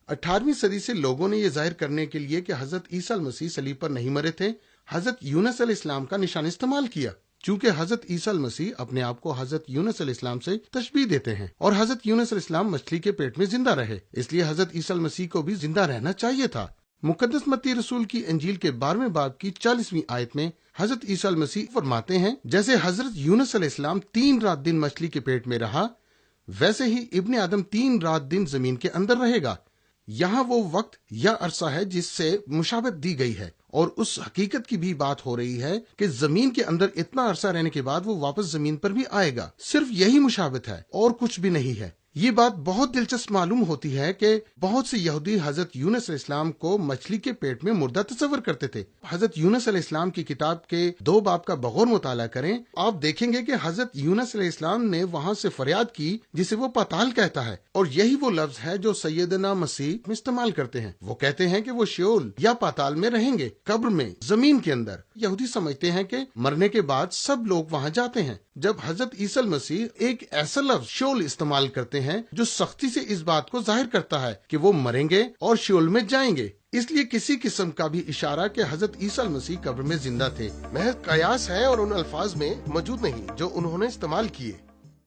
18वीं सदी से लोगों ने यह जाहिर करने के लिए कि हजरत ईसा मसीह सलीब पर नहीं मरे थे, हजरत यूनुस अलैहिस्सलाम का निशान इस्तेमाल किया। चूंकि हजरत ईसा मसीह अपने आप को हजरत यूनुस अलैहिस्सलाम से तशबीह देते हैं और हजरत यूनुस अलैहिस्सलाम मछली के पेट में जिंदा रहे, इसलिए हजरत ईसा मसीह को भी जिंदा रहना चाहिए था। मुकद्दस मत्ती रसूल की इंजील के 12वें बाब की 40वीं आयत में हजरत ईसा मसीह फरमाते हैं, जैसे हजरत यूनुस अलैहिस्सलाम 3 रात दिन मछली के पेट में रहा, वैसे ही इब्ने आदम 3 रात दिन जमीन के अंदर रहेगा। यहाँ वो वक्त या अरसा है जिससे मुशाबत दी गई है और उस हकीकत की भी बात हो रही है कि जमीन के अंदर इतना अरसा रहने के बाद वो वापस जमीन पर भी आएगा। सिर्फ यही मुशाबत है और कुछ भी नहीं है। ये बात बहुत दिलचस्प मालूम होती है कि बहुत से यहूदी हजरत यूनुस अलैहिस्सलाम को मछली के पेट में मुर्दा तस्वर करते थे। हजरत यूनुस अलैहिस्सलाम की किताब के 2 बाब का बगौर मुताला करें, आप देखेंगे कि हजरत यूनुस अलैहिस्सलाम ने वहां से फरियाद की जिसे वो पाताल कहता है, और यही वो लफ्ज है जो सैयदना मसीह इस्तेमाल करते हैं। वो कहते हैं कि वो शेओल या पाताल में रहेंगे, कब्र में, जमीन के अंदर। यहूदी समझते हैं कि मरने के बाद सब लोग वहां जाते हैं, जब हजरत ईसा मसीह एक ऐसा लफ्ज शेओल इस्तेमाल करते हैं जो सख्ती से इस बात को जाहिर करता है कि वो मरेंगे और शेओल में जाएंगे। इसलिए किसी किस्म का भी इशारा कि हजरत ईसा मसीह कब्र में जिंदा थे महज कयास है और उन अल्फाज में मौजूद नहीं जो उन्होंने इस्तेमाल किए।